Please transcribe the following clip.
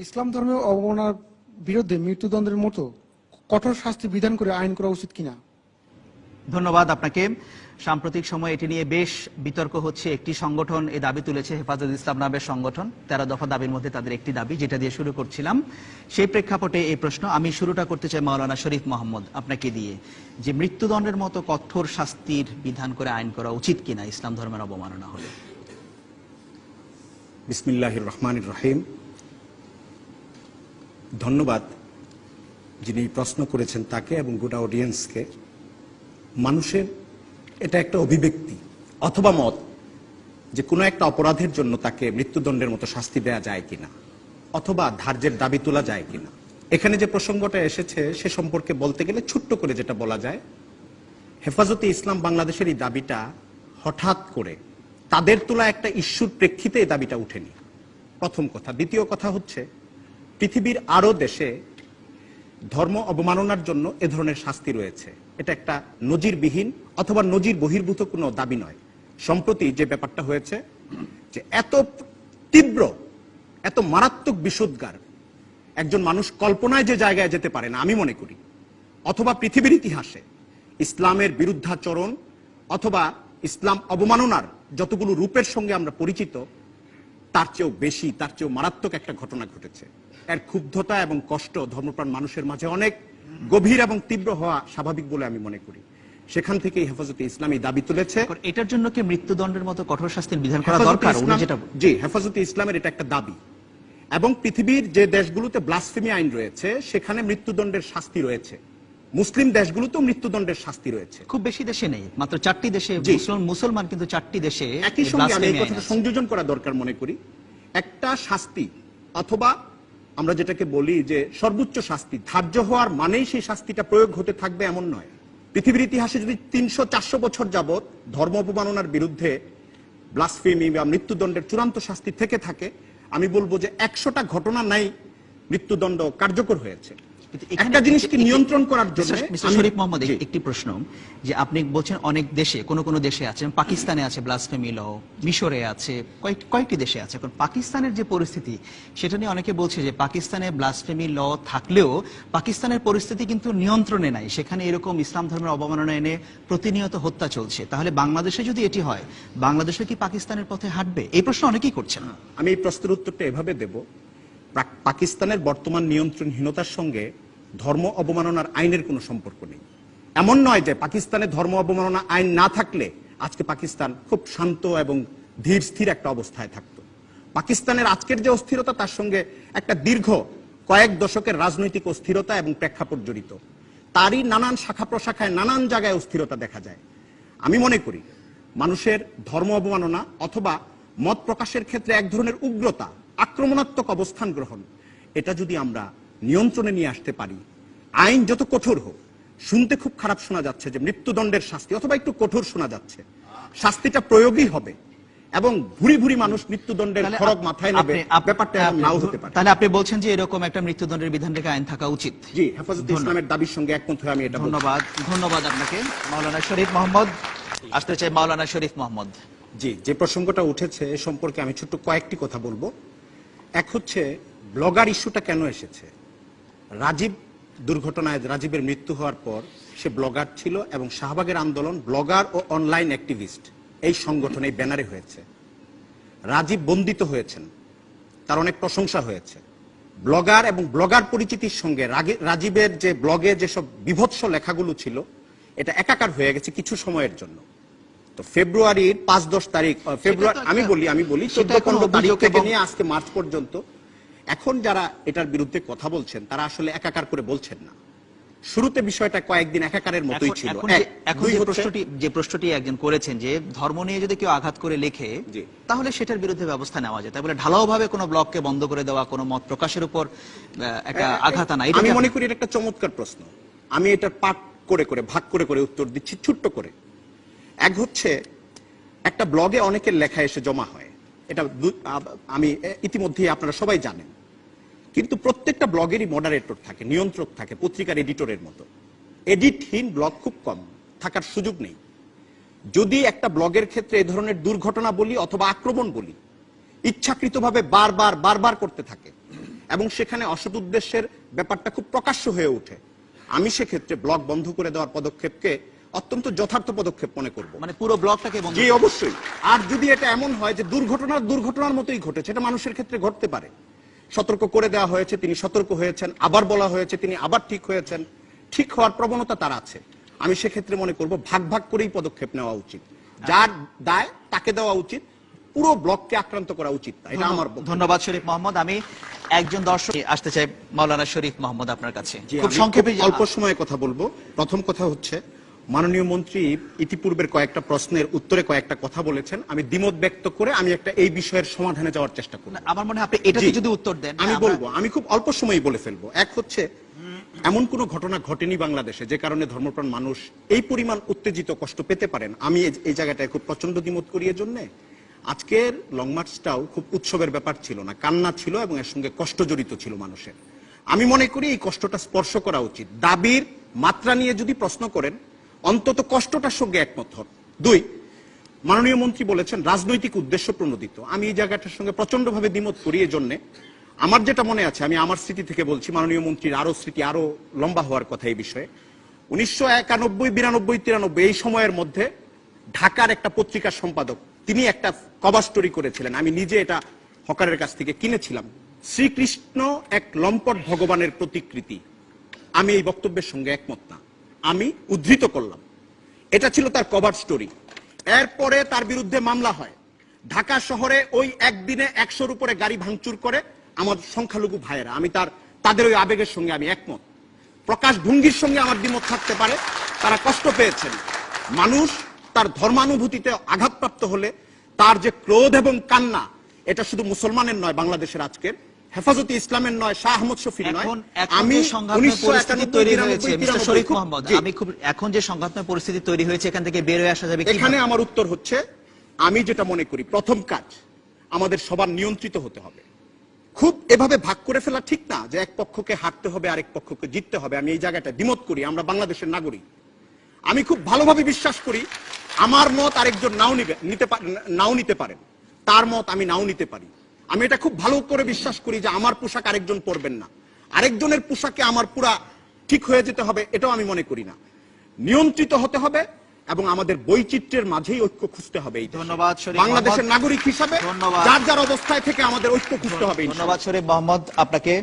ইসলাম ধর্মের অবমাননার বিরুদ্ধে মৃত্যুদণ্ডের মতো কঠোর শাস্তি বিধান করে আইন করা উচিত কিনা? ধন্যবাদ আপনাকে। সাম্প্রতিক সময়ে এটি নিয়ে বেশ বিতর্ক হচ্ছে। একটি সংগঠন এই দাবি তুলেছে, হেফাজত ইসলাম নামের সংগঠন। 13 দফা দাবির মধ্যে তাদের একটি দাবি, যেটা দিয়ে শুরু করছিলাম। সেই প্রেক্ষাপটে এই প্রশ্ন আমি শুরুটা করতে চাই মাওলানা শরীফ মোহাম্মদ আপনাকে দিয়ে, যে মৃত্যুদণ্ডের মতো কঠোর শাস্তির বিধান করে আইন করা উচিত কিনা ইসলাম ধর্মের অবমাননা হলে। বিসমিল্লাহির রহমানির রহিম। ধন্যবাদ যিনি প্রশ্ন করেছেন তাকে এবং গোটা অডিয়েন্সকে। মানুষের এটা একটা অভিব্যক্তি অথবা মত যে কোনো একটা অপরাধের জন্য তাকে মৃত্যুদণ্ডের মতো শাস্তি দেয়া যায় কিনা অথবা ধার্যের দাবি তোলা যায় কিনা। এখানে যে প্রসঙ্গটা এসেছে সে সম্পর্কে বলতে গেলে ছোট্ট করে যেটা বলা যায়, হেফাজতে ইসলাম বাংলাদেশের এই দাবিটা হঠাৎ করে তাদের তোলা একটা ইস্যুর প্রেক্ষিতে এই দাবিটা উঠেনি, প্রথম কথা। দ্বিতীয় কথা হচ্ছে, পৃথিবীর আরো দেশে ধর্ম অবমাননার জন্য এ ধরনের শাস্তি রয়েছে। এটা একটা নজিরবিহীন অথবা নজির বহির্ভূত কোনো দাবি নয়। সম্প্রতি যে ব্যাপারটা হয়েছে, যে এত তীব্র, এত মারাত্মক বিষোদ্গার একজন মানুষ কল্পনায় যে জায়গায় যেতে পারে না আমি মনে করি, অথবা পৃথিবীর ইতিহাসে ইসলামের বিরুদ্ধাচরণ অথবা ইসলাম অবমাননার যতগুলো রূপের সঙ্গে আমরা পরিচিত, তার চেয়েও বেশি, তার চেয়েও মারাত্মক একটা ঘটনা ঘটেছে। এর ক্ষুব্ধতা এবং কষ্ট ধর্মপ্রাণ মানুষের মাঝে অনেক গভীর এবং তীব্র হওয়া স্বাভাবিক বলে আমি মনে করি। সেখান থেকেই হেফাজতে ইসলাম এই দাবি তুলেছে। এটার জন্য কি মৃত্যুদণ্ডের মতো কঠোর শাস্তির বিধান করা দরকার? জি, হেফাজতে ইসলামের এটা একটা দাবি, এবং পৃথিবীর যে দেশগুলোতে ব্লাসফেমি আইন রয়েছে সেখানে মৃত্যুদণ্ডের শাস্তি রয়েছে। মুসলিম দেশগুলোতেও মৃত্যুদণ্ডের শাস্তি রয়েছে। খুব বেশি দেশে নেই, মাত্র 4টি দেশে মুসলমান, কিন্তু 4টি দেশে। একই সঙ্গে আমি এই কথাটা সংযোজন করা দরকার মনে করি। একটা শাস্তি অথবা আমরা যেটাকে বলি যে সর্বোচ্চ শাস্তি ধার্য হওয়ার মানেই সেই শাস্তিটা প্রয়োগ হতে থাকবে এমন নয়। পৃথিবীর ইতিহাসে যদি 300-400 বছর যাবত ধর্ম অবমাননার বিরুদ্ধে ব্লাসফেমি বা মৃত্যুদণ্ডের চূড়ান্ত শাস্তি থেকে থাকে, আমি বলবো যে 100টা ঘটনা নাই মৃত্যুদণ্ড কার্যকর হয়েছে। একটা জিনিসকে নিয়ন্ত্রণ করার জন্য শরীফ মোহাম্মদ, একটি প্রশ্ন, যে আপনি বলছেন অনেক দেশে, কোন দেশে আছে, পাকিস্তানে আছে ব্লাসফেমি ল, মিশরে আছে, কয়েকটি দেশে আছে। এখন পাকিস্তানের যে পরিস্থিতি সেটা নিয়ে অনেকে বলছে যে পাকিস্তানে ব্লাসফেমি ল থাকলেও পাকিস্তানের পরিস্থিতি কিন্তু নিয়ন্ত্রণে নাই, সেখানে এরকম ইসলাম ধর্মের অবমাননা এনে প্রতিনিয়ত হত্যা চলছে। তাহলে বাংলাদেশে যদি এটি হয়, বাংলাদেশে কি পাকিস্তানের পথে হাঁটবে? এই প্রশ্ন অনেকেই করছেন। আমি এই প্রশ্নের উত্তরটা এভাবে দেব, পাকিস্তানের বর্তমান নিয়ন্ত্রণহীনতার সঙ্গে ধর্ম অবমাননার আইনের কোনো সম্পর্ক নেই। এমন নয় যে পাকিস্তানে ধর্ম অবমাননা আইন না থাকলে আজকে পাকিস্তান খুব শান্ত এবং ধীর স্থির একটা অবস্থায় থাকতো। পাকিস্তানের আজকের যে অস্থিরতা তার সঙ্গে একটা দীর্ঘ কয়েক দশকের রাজনৈতিক অস্থিরতা এবং প্রেক্ষাপট জড়িত। তারই নানান শাখা প্রশাখায় নানান জায়গায় অস্থিরতা দেখা যায়। আমি মনে করি মানুষের ধর্ম অবমাননা অথবা মত প্রকাশের ক্ষেত্রে এক ধরনের উগ্রতা, আক্রমণাত্মক অবস্থান গ্রহণ, এটা যদি আমরা নিয়ন্ত্রণে নিয়ে আসতে পারি, আইন যত কঠোর হোক, শুনতে খুব খারাপ শোনা যাচ্ছে যে মৃত্যুদণ্ডের শাস্তি অথবা একটু কঠোর শোনা যাচ্ছে, শাস্তিটা প্রয়োগই হবে এবং ভুরি ভুরি মানুষ মৃত্যুদণ্ডের খড়গ মাথায় নেবে, ব্যাপারটা নাও হতে পারে। তাহলে আপনি বলছেন যে এরকম একটা মৃত্যুদণ্ডের বিধান রেখে আইন থাকা উচিত? জি, হেফাজতে ইসলামের দাবির সঙ্গে একমত হয়ে আমি এটা। ধন্যবাদ আপনাকে মাওলানা শরীফ মোহাম্মদ। আসতে চাই মাওলানা শরীফ মোহাম্মদ। জি, যে প্রসঙ্গটা উঠেছে এ সম্পর্কে আমি ছোট্ট কয়েকটি কথা বলবো। এক হচ্ছে ব্লগার ইস্যুটা কেন এসেছে। রাজীব দুর্ঘটনায় রাজীবের মৃত্যু হওয়ার পর সে ব্লগার ছিল এবং শাহবাগের আন্দোলন ব্লগার ও অনলাইন অ্যাক্টিভিস্ট এই সংগঠন এই ব্যানারে হয়েছে। রাজীব বন্দিত হয়েছেন, তার অনেক প্রশংসা হয়েছে। ব্লগার এবং ব্লগার পরিচিতির সঙ্গে রাজীবের যে ব্লগে যেসব বিভৎস লেখাগুলো ছিল, এটা একাকার হয়ে গেছে কিছু সময়ের জন্য। তো ফেব্রুয়ারির 5-10 তারিখ, ফেব্রুয়ারি আমি বলি 14-15 তারিখ থেকে নিয়ে আজকে মার্চ পর্যন্ত এখন যারা এটার বিরুদ্ধে কথা বলছেন তারা আসলে একাকার করে বলছেন না। শুরুতে বিষয়টা কয়েকদিন একাকারের মতোই ছিল। এখন যে প্রশ্নটি একজন করেছেন যে ধর্ম নিয়ে যদি কেউ আঘাত করে লেখে তাহলে সেটার বিরুদ্ধে ব্যবস্থা নেওয়া যায়, তাই বলে ঢালাও ভাবে কোনো ব্লগকে বন্ধ করে দেওয়া, কোনো মত প্রকাশের উপর একটা আঘাত আনা, আমি মনে করি এটা একটা চমৎকার প্রশ্ন। আমি এটা পাঠ করে করে ভাগ করে করে উত্তর দিচ্ছি ছোট্ট করে। এক হচ্ছে, একটা ব্লগে অনেকের লেখা এসে জমা হয়, এটা আমি ইতিমধ্যেই আপনারা সবাই জানেন। কিন্তু প্রত্যেকটা ব্লগেরই মডারেটর থাকে, নিয়ন্ত্রক থাকে, পত্রিকার এডিটরের মতো। এডিটহীন ব্লগ খুব কম, থাকার সুযোগ নেই। যদি একটা ব্লগের ক্ষেত্রে এই ধরনের দুর্ঘটনা বলি অথবা আক্রমণ বলি ইচ্ছাকৃতভাবে বারবার করতে থাকে এবং সেখানে অসৎ উদ্দেশ্যের ব্যাপারটা খুব প্রকাশ্য হয়ে ওঠে, আমি সেক্ষেত্রে ব্লগ বন্ধ করে দেওয়ার পদক্ষেপকে অত্যন্ত যথার্থ পদক্ষেপ মনে করব। মানে পুরো ব্লকটাকে বন্ধ জি অবশ্যই। আর যদি এটা এমন হয় যে দুর্ঘটনার মতোই ঘটেছে, এটা মানুষের ক্ষেত্রে ঘটতে পারে, সতর্ক করে দেওয়া হয়েছে, তিনি সতর্ক হয়েছেন, আবার বলা হয়েছে তিনি আবার ঠিক হয়েছেন, ঠিক হওয়ার প্রবণতা তার আছে, আমি সেক্ষেত্রে মনে করব ভাগ ভাগ করেই পদক্ষেপ নেওয়া উচিত, যার দায় তাকে দেওয়া উচিত, পুরো ব্লককে আক্রান্ত করা উচিত না, এটা আমার বক্তব্য। ধন্যবাদ শরীফ মোহাম্মদ। আমি একজন দর্শক আসতে চাই মাওলানা শরীফ মোহাম্মদ আপনার কাছে, জি, খুব আমি সংক্ষেপে খুব অল্প সময়ে কথা বলবো। প্রথম কথা হচ্ছে, মাননীয় মন্ত্রী ইতিপূর্বের কয়েকটা প্রশ্নের উত্তরে কয়েকটা কথা বলেছেন, আমি দ্বিমত ব্যক্ত করে আমি একটা এই বিষয়ের সমাধানে যাওয়ার চেষ্টা করব। আমার মনে হয় আপনি এটাতে জি, যদি উত্তর দেন আমি বলবো, আমি খুব অল্প সময়ই বলে ফেলবো। এক হচ্ছে, এমন কোন ঘটনা ঘটেনি বাংলাদেশে যে কারণে ধর্মপ্রাণ মানুষ এই পরিমাণ উত্তেজিত কষ্ট পেতে পারেন। আমি এই জায়গাটায় খুব প্রচন্ড দ্বিমত করি। এর জন্য আজকের লং মার্চটাও খুব উৎসবের ব্যাপার ছিল না, কান্না ছিল এবং এর সঙ্গে কষ্ট জড়িত ছিল মানুষের। আমি মনে করি এই কষ্টটা স্পর্শ করা উচিত। দাবির মাত্রা নিয়ে যদি প্রশ্ন করেন, অন্তত কষ্টটার সঙ্গে একমত হন। দুই, মাননীয় মন্ত্রী বলেছেন রাজনৈতিক উদ্দেশ্য প্রণোদিত, আমি এই জায়গাটার সঙ্গে প্রচন্ডভাবে দ্বিমত করি। এর জন্য আমার যেটা মনে আছে, আমি আমার স্মৃতি থেকে বলছি, মাননীয় মন্ত্রীর আরো স্মৃতি আরো লম্বা হওয়ার কথা এই বিষয়ে। 1991, 92, 93 এই সময়ের মধ্যে ঢাকার একটা পত্রিকার সম্পাদক তিনি একটা কভার স্টোরি করেছিলেন, আমি নিজে এটা হকারের কাছ থেকে কিনেছিলাম, শ্রীকৃষ্ণ এক লম্পট ভগবানের প্রতিকৃতি। আমি এই বক্তব্যের সঙ্গে একমত না, আমি উদ্ধৃত করলাম, এটা ছিল তার কভার স্টোরি। এরপরে তার বিরুদ্ধে মামলা হয়, ঢাকা শহরে ওই একদিনে 100-র উপরে গাড়ি ভাঙচুর করে আমার সংখ্যালঘু ভাইয়েরা। আমি তাদের ওই আবেগের সঙ্গে আমি একমত, প্রকাশ ভঙ্গির সঙ্গে আমার দ্বিমত থাকতে পারে, তারা কষ্ট পেয়েছেন। মানুষ তার ধর্মানুভূতিতে আঘাতপ্রাপ্ত হলে তার যে ক্রোধ এবং কান্না, এটা শুধু মুসলমানের নয়, বাংলাদেশের আজকের হেফাজতে ইসলামের নয়, শাহ আহমদ শফির নয়। আমি সংঘাতময় পরিস্থিতি তৈরি হয়েছে মিস্টার শরীফ মোহাম্মদ, জি, আমি খুব এখন যে সংঘাতময় পরিস্থিতি তৈরি হয়েছে এখান থেকে বের হয়ে আসা যাবে কিভাবে? এখানে আমার উত্তর হচ্ছে, আমি যেটা মনে করি প্রথম কাজ আমাদের সবার নিয়ন্ত্রিত হতে হবে। খুব এভাবে ভাগ করে ফেলা ঠিক না যে এক পক্ষকে হারতে হবে আরেক পক্ষকে জিততে হবে, আমি এই জায়গাটা দ্বিমত করি। আমরা বাংলাদেশের নাগরিক, আমি খুব ভালোভাবে বিশ্বাস করি আমার মত আরেকজন নাও নিতে পারেন, তার মত আমি নাও নিতে পারি। আমি এটা খুব ভালো করে বিশ্বাস করি যে আমার পোশাক আরেকজন পরবেন না, আরেকজনের পোশাকে আমার পুরা ঠিক হয়ে যেতে হবে, এটাও আমি মনে করি না। নিয়ন্ত্রিত হতে হবে এবং আমাদের বৈচিত্র্যের মাঝেই ঐক্য খুঁজতে হবে। ধন্যবাদ শরীফ বাংলাদেশের মোহাম্মদ। নাগরিক হিসাবে ধন্যবাদ। যার যার অবস্থায় থেকে আমাদের ঐক্য খুঁজতে হবে। ধন্যবাদ শরীফ মোহাম্মদ আপনাকে।